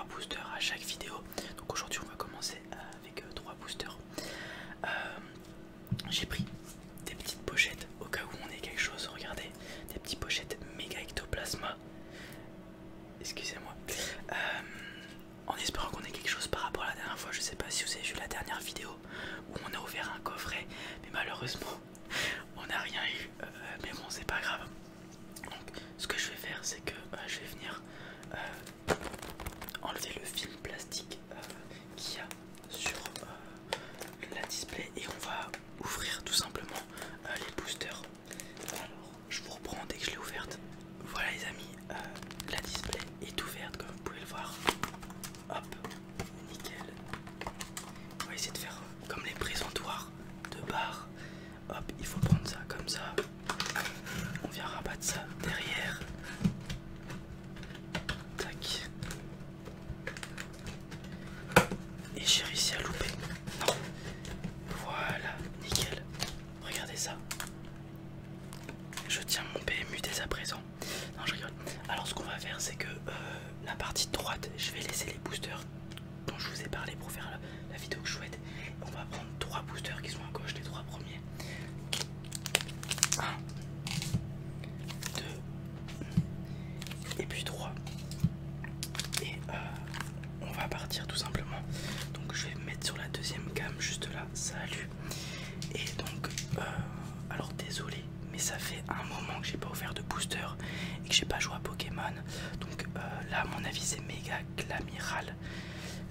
3 boosters à chaque vidéo. Donc aujourd'hui on va commencer avec 3 boosters. J'ai pris des petites pochettes au cas où on ait quelque chose. Regardez, des petites pochettes méga ectoplasma. Excusez-moi. En espérant qu'on ait quelque chose par rapport à la dernière fois. Je sais pas si vous avez vu la dernière vidéo où on a ouvert un coffret, mais malheureusement on n'a rien eu. Mais bon, c'est pas grave. Donc ce que je vais faire, c'est que je vais venir enlever le film plastique qu'il y a sur la display et on va ouvrir tout simplement les boosters. Alors je vous reprends dès que je l'ai ouverte. Voilà les amis, la display est ouverte comme vous pouvez le voir. Hop, nickel. On va essayer de faire comme les présentoirs de bar. Hop, il faut prendre ça comme ça. On vient rabattre ça derrière. Tac. Et j'ai réussi à louper. Non. Voilà, nickel. Regardez ça. Je tiens mon PMU dès à présent. Non, je rigole. Alors ce qu'on va faire, c'est que la partie droite, je vais laisser les boosters dont je vous ai parlé pour faire la vidéo que je souhaite. On va prendre 3 boosters qui sont à gauche, les 3 premiers. 1, 2 et puis 3. Et on va partir tout simplement. Donc je vais me mettre sur la deuxième cam juste là. Salut. Et donc alors désolé, mais ça fait un moment que j'ai pas ouvert de booster et que j'ai pas joué à Pokémon. Donc là à mon avis c'est méga Glamiral.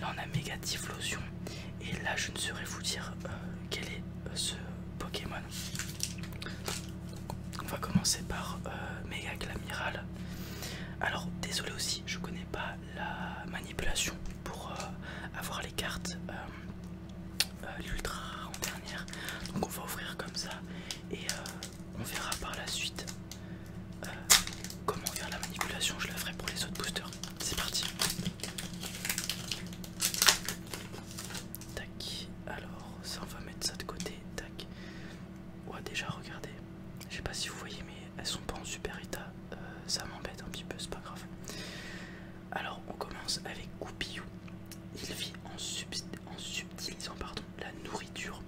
Là on a méga Typhlosion. Et là je ne saurais vous dire quel est ce Pokémon. On va commencer par méga Glamiral. Alors désolé aussi, je connais pas la manipulation pour avoir les cartes l'ultra en dernière. Donc on va ouvrir comme ça et on verra par la suite comment faire la manipulation. Je la ferai pour les autres boosters. C'est parti. Tac. Alors ça on va mettre ça de côté. Tac. Ouais, déjà regardez. Je sais pas si vous voyez mais elles sont pas en super état. Ça m'embête un petit peu, c'est pas grave. Alors on commence avec Goupillou. Il vit en subtilisant la nourriture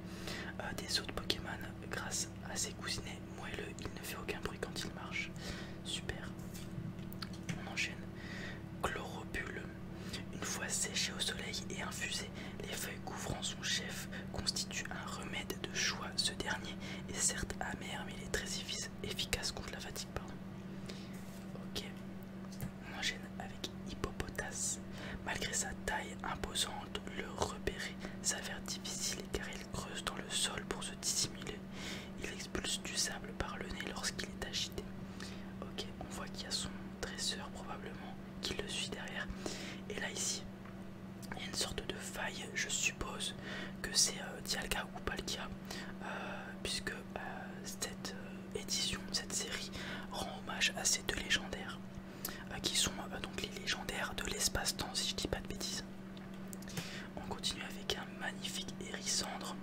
des autres Pokémon grâce à ses cousinets moelleux. Il ne fait aucun bruit quand il marche. Super. On enchaîne. Chloropule. Une fois séché au soleil et infusé, les feuilles couvrant son chef constituent un remède de choix. Ce dernier est certes amer mais il est très efficace contre la fatigue. Ok. On enchaîne avec Hippopotas. Malgré sa taille imposante, le repérer s'avère difficile car il creuse dans le sol pour se dissimuler. Il expulse du sable par le nez lorsqu'il est agité. Ok, on voit qu'il y a son dresseur probablement qui le suit derrière. Et là ici, il y a une sorte de faille. Je suppose que c'est Dialga ou Palkia, puisque cette édition, cette série rend hommage à ces deux légendaires qui sont donc les légendaires de l'espace-temps si je dis pas de bêtises. On continue avec un magnifique Hérissandre.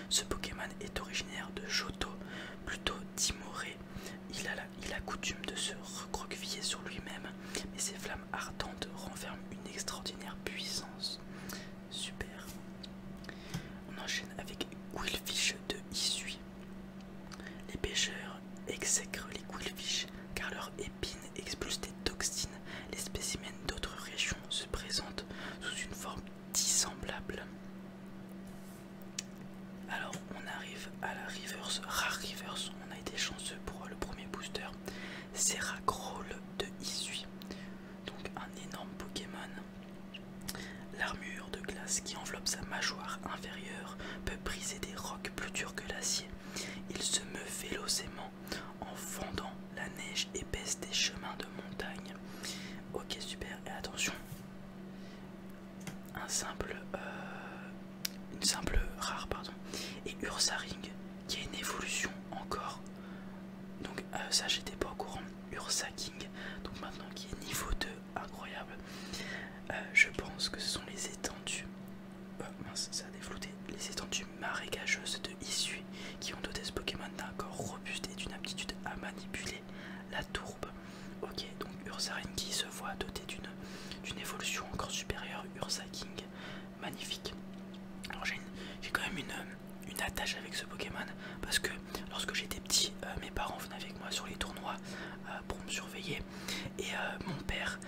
Ce Pokémon est originaire de Johto, plutôt timoré. Il a coutume de se recroqueviller sur lui-même, mais ses flammes ardentes renferment une extraordinaire puissance. Super. On enchaîne avec Qwilfish de Issui. Les pêcheurs exècrent les Qwilfish car leurs épines expulsent des toxines. Les spécimens d'autres régions se présentent sous une forme dissemblable. Alors on arrive à la reverse, rare reverse. On a été chanceux pour le premier booster. Serragroll de Issui. Donc un énorme Pokémon. L'armure de glace qui enveloppe sa mâchoire inférieure peut briser des rocs plus durs que l'acier. Il se meut vélocement en fendant la neige épaisse des chemins de montagne. Ok, super. Et attention, une simple rare, pardon. Et Ursaring qui a une évolution encore. Donc ça j'étais pas au courant. Ursaking, donc maintenant qui est niveau 2, incroyable. Je pense que ce sont les étendues. Mince, ça a déflouté. Les étendues marécageuses de Issui qui ont doté ce Pokémon d'un corps robuste et d'une aptitude à manipuler la tourbe. Ok, donc Ursaring qui se voit doté d'une évolution encore supérieure, Ursa King, magnifique. Alors j'ai quand même une attache avec ce Pokémon parce que lorsque j'étais petit, mes parents venaient avec moi sur les tournois pour me surveiller et mon père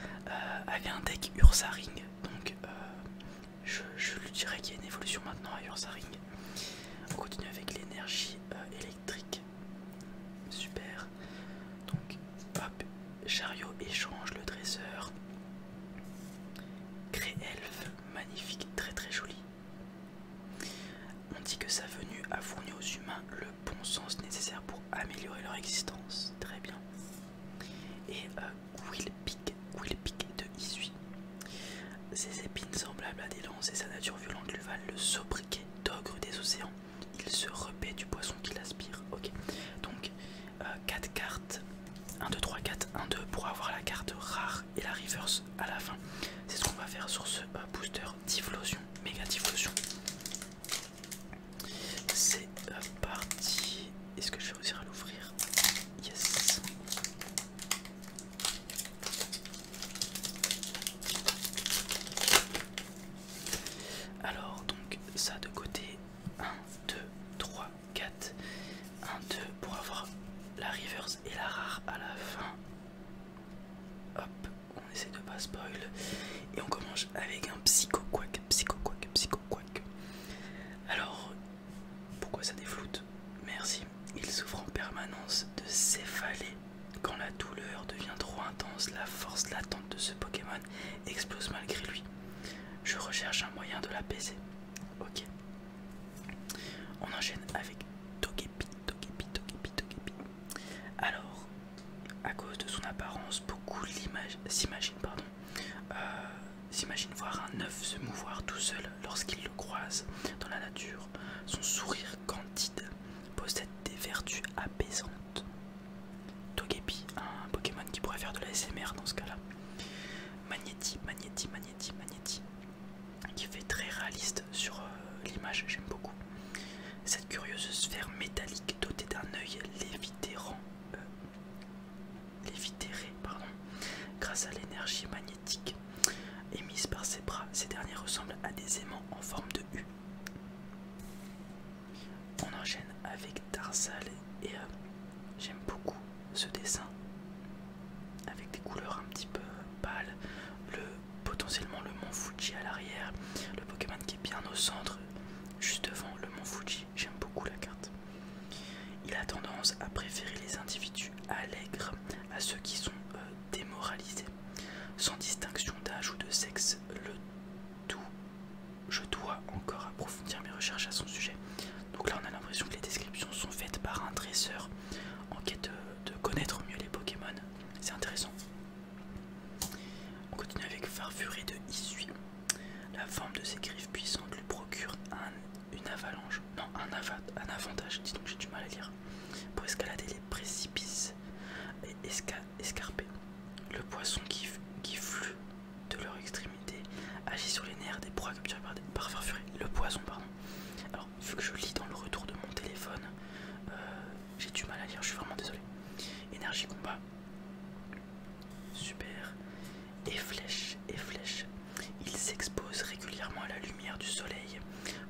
avait un deck Ursaring, donc je lui dirais qu'il y a une évolution maintenant à Ursaring. On continue avec l'énergie électrique, super. Donc hop, chariot échange, le dresseur, Cré-Elfe, magnifique, très très joli. On dit que sa venue a fourni aux humains le bon sens nécessaire pour améliorer leur existence. Très bien. Et Quillpick de Isui. Ses épines semblables à des lances et sa nature violente lui valent le sobriquet d'ogre des océans. Il se repaît du poisson qu'il aspire. Ok. Donc 4 cartes. 1, 2, 3, 4, 1, 2 pour avoir la carte rare et la reverse à la fin. C'est ce qu'on va faire sur ce booster Typhlosion, méga Typhlosion. C'est parti. Est-ce que je vais réussir à l'ouvrir? Yes. Alors donc ça de côté. 1, 2, 3, 4. 1, 2 pour avoir la reverse et la rare à la fin. Hop, on essaie de pas spoil. Et on commence avec un Psycho-Quack. Alors, pourquoi ça défloute? Merci. Il souffre en permanence de céphalée. Quand la douleur devient trop intense, la force latente de ce Pokémon explose malgré lui. Je recherche un moyen de l'apaiser. Ok. On enchaîne avec Togepi. Alors, à cause de son apparence, beaucoup s'imaginent voir un œuf se mouvoir tout seul lorsqu'ils le croisent dans la nature. Son sourire candide possède des vertus apaisantes. Togepi, un Pokémon qui pourrait faire de la SMR dans ce cas-là. Magnéti, qui fait très réaliste sur l'image, j'aime beaucoup. Cette curieuse sphère métallique dotée d'un œil lévitéré, grâce à l'énergie magnétique émise par ses bras, ces derniers ressemblent à des aimants en forme de U. On enchaîne avec Tarsal et j'aime beaucoup ce dessin avec des couleurs un petit peu pâles, potentiellement le mont Fuji à l'arrière, le Pokémon qui est bien au centre, juste devant le mont Fuji. J'aime beaucoup la carte. Il a tendance à préférer les individus allègres à ceux qui sont démoralisés, sans distinction d'âge ou de sexe. Je dois encore approfondir mes recherches à son sujet. Donc là on a l'impression que les descriptions sont faites par un dresseur en quête de connaître mieux les Pokémon. C'est intéressant. On continue avec Farfuré de Isui. La forme de ses griffes puissantes lui procure une avalanche, non un avantage, dis donc j'ai du mal à lire, pour escalader les précipices et escarper. Le poisson qui flue de leur extrémité agit sur les nerfs des proies capturées par Farfuré. Le poison, pardon. Alors vu que je lis dans le retour de mon téléphone, j'ai du mal à lire, je suis vraiment désolé. Énergie combat. Super. Et flèche. Il s'expose régulièrement à la lumière du soleil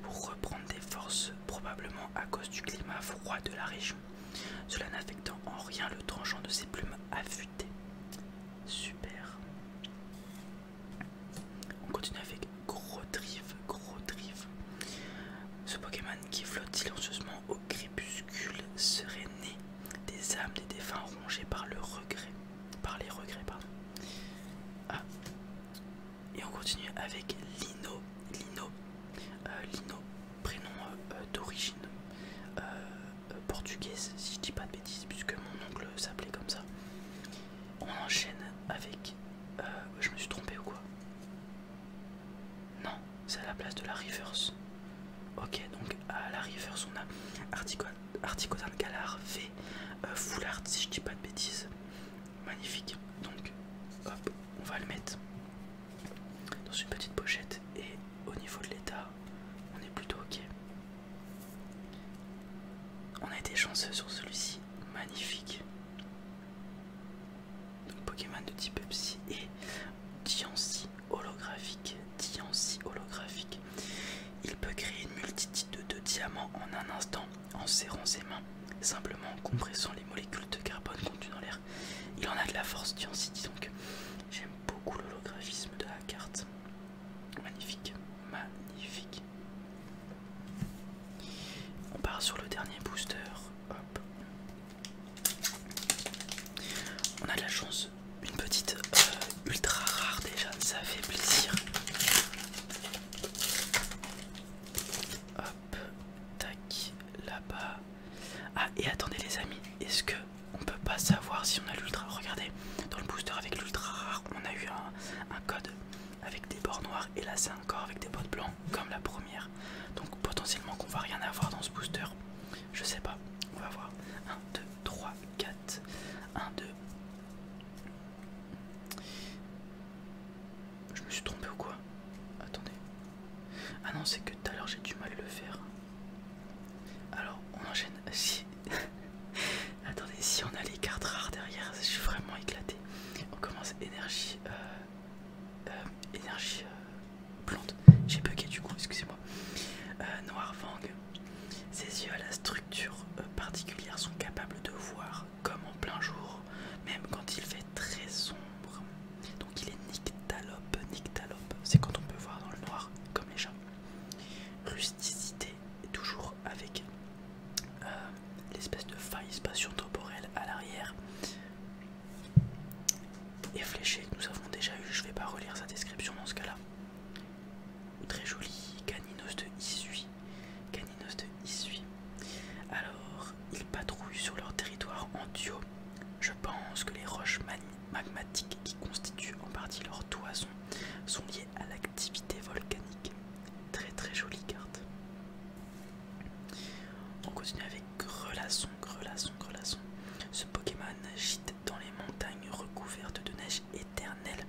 pour reprendre des forces, probablement à cause du climat froid de la région, cela n'affectant en rien le tranchant de ses plumes affûtées. Super. On continue avec Gros Drive. Ce Pokémon qui flotte silencieusement au crépuscule serait né des âmes des défunts rongés par les regrets. Ah. Et on continue avec Lino, prénom d'origine portugaise, si je dis pas de bêtises, puisque mon oncle s'appelait comme ça. On enchaîne avec... je me suis trompé ou quoi? Non, c'est à la place de la reverse. Ok, donc à la reverse on a Articodan Galar V Full Art, si je dis pas de bêtises. Magnifique. Donc hop, on va le mettre dans une petite pochette et au niveau de l'état, on est plutôt ok. On a été chanceux sur celui-ci, magnifique. Donc Pokémon de type Psy et Diancie Holo. serrant ses mains, simplement en compressant les molécules de carbone contenues dans l'air. Il en a de la force, Diancie, dis donc. J'aime beaucoup l'holographisme de la carte. Magnifique, magnifique. On part sur le dernier booster. Hop. On a de la chance. Une petite ultra rare déjà, ça fait plaisir. Hop, tac, là-bas. Ah, et attendez les amis, est-ce que on peut pas savoir si on a l'ultra? Regardez, dans le booster avec l'ultra rare, on a eu un code avec des bords noirs, et là c'est un corps avec des bords blancs, comme la première. Donc potentiellement qu'on va rien avoir dans ce booster. Je sais pas, on va voir. 1, 2, 3, 4. 1, 2. Je me suis trompé ou quoi? Attendez. Ah non, c'est que tout à l'heure j'ai du mal à le faire. Alors, on enchaîne. Si... Attendez, si on a les cartes rares derrière, je suis vraiment éclaté. On commence énergie... énergie... plante. J'ai bugué du coup, excusez-moi. Noir Fang. Ses yeux à la structure particulière sont capables de voir comme en plein jour, même quand il fait très sombre. Donc il est nyctalope. Nyctalope, c'est quand on peut voir dans le noir, comme les chats. Rusticité, toujours avec l'espèce de faille spatio-temporelle à l'arrière. Et fléché que nous avons déjà eu, je vais pas relire sa description dans ce cas-là. Très joli, Caninos de Issui. Caninos de Issui. Alors, ils patrouillent sur leur territoire en duo. Je pense que les roches magmatiques qui constituent en partie leur toison sont liées à l'activité volcanique. Très très jolie carte. On continue avec Grelasson, Grelasson, Grelasson. Ce Pokémon gîte dans les montagnes recouvertes de neige éternelle.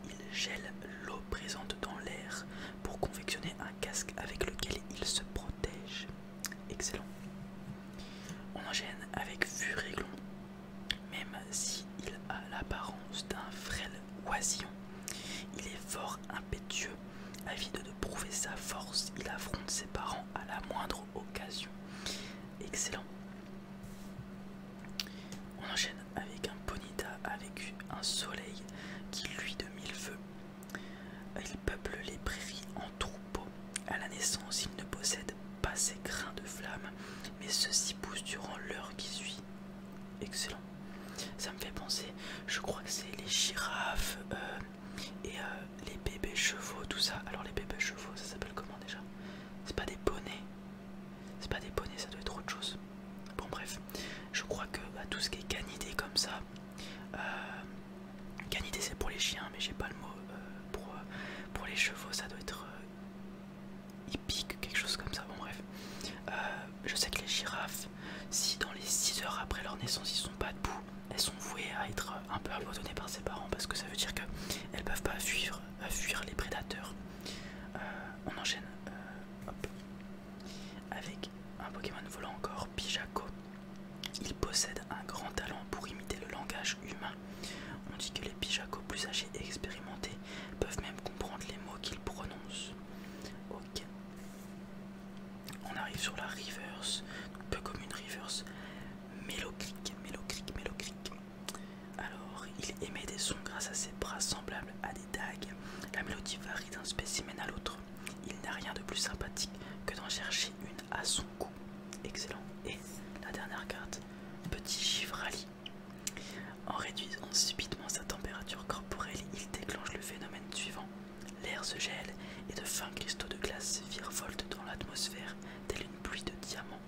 Il gèle l'eau présente dans l'air pour confectionner un casque avec lequel il se protège. Excellent. On enchaîne avec Furéglon. Même s'il a l'apparence d'un frêle oisillon, il est fort impétueux. Avide de prouver sa force, il affronte ses parents à la moindre occasion. Excellent. On enchaîne avec un Ponyta avec un soleil qui luit de mille feux. Il peuple les prairies en troupeau. À la naissance, il ne possède pas ses grains de flamme, mais ceux-ci poussent durant l'heure qui suit. Excellent. Ça me fait penser, je crois que c'est les girafes et les bébés chevaux, tout ça. Alors les bébés chevaux, ça s'appelle comment déjà? C'est pas des poneys. C'est pas des poneys, ça doit être autre chose. Bon bref, je crois que tout ce qui est canidé comme ça, canidé c'est pour les chiens, mais j'ai pas le mot pour les chevaux, ça doit être hippique, quelque chose comme ça. Bon bref, je sais que les girafes, si dans les 6 heures après leur naissance ils sont pas debout, elles sont vouées à être un peu abandonnées par ses parents, parce que ça veut dire qu'elles peuvent pas fuir les prédateurs. On enchaîne hop, avec un Pokémon volant encore, Bijako. Il possède un grand talent pour imiter le langage humain. On dit que les Bijako plus âgés et expérimentés peuvent même comprendre les mots qu'ils prononcent. Ok. On arrive sur la reverse, peu comme une reverse. Méloclic, Méloclic, Méloclic. Alors, il émet des sons grâce à ses bras semblables à des dagues. La mélodie varie d'un spécimen à l'autre. Il n'a rien de plus sympathique que d'en chercher une à son cou. Excellent. Et la dernière carte, Petit Givrali. En réduisant subitement sa température corporelle, il déclenche le phénomène suivant. L'air se gèle et de fins cristaux de glace virevoltent dans l'atmosphère telle une pluie de diamants.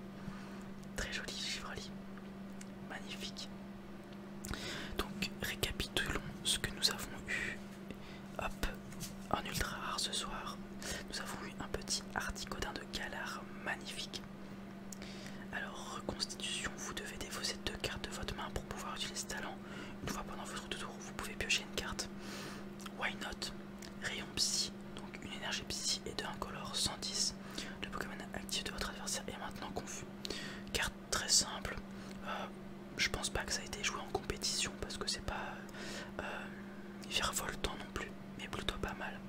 Très joli Givrali. Magnifique. Donc récapitulons ce que nous avons eu. Hop, en ultra rare ce soir. Nous avons eu un petit Articodin de Galar magnifique. Alors reconstitution, vous devez défausser 2 cartes de votre main pour pouvoir utiliser ce talent. Une fois pendant votre tour, vous pouvez piocher une carte. Why not? Rayon psy, donc une énergie psy et 2 incolores 110. Le Pokémon actif de votre adversaire est maintenant confus. Carte très simple. Je pense pas que ça a été joué en compétition parce que c'est pas virevoltant non plus, mais plutôt pas mal.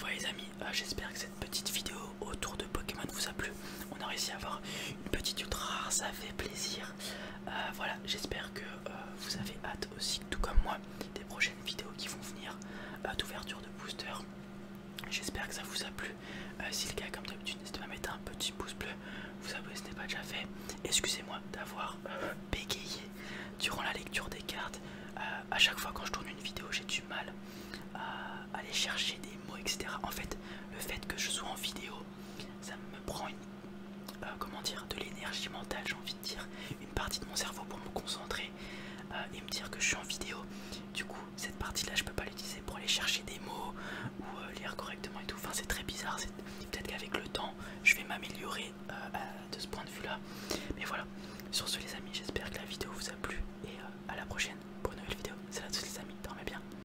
voilà les amis, j'espère que cette petite vidéo autour de Pokémon vous a plu. On a réussi à avoir une petite ultra rare, ça fait plaisir. Voilà, j'espère que vous avez hâte aussi, tout comme moi, des prochaines vidéos qui vont venir d'ouverture de booster. J'espère que ça vous a plu. Si le cas, comme d'habitude, n'hésitez pas à mettre un petit pouce bleu, vous abonner si ce n'est pas déjà fait. Excusez-moi d'avoir bégayé durant la lecture des cartes. À chaque fois quand je tourne une vidéo, j'ai du mal à aller chercher des mots, etc. En fait, le fait que je sois en vidéo, ça me prend comment dire, de l'énergie mentale, j'ai envie de dire, une partie de mon cerveau pour me concentrer et me dire que je suis en vidéo. Du coup, cette partie-là, je peux pas l'utiliser pour aller chercher des mots ou lire correctement et tout. Enfin, c'est très bizarre. Peut-être qu'avec le temps, je vais m'améliorer de ce point de vue-là. Mais voilà. Sur ce, les amis, j'espère que la vidéo vous a plu et à la prochaine pour une nouvelle vidéo. Salut à tous les amis.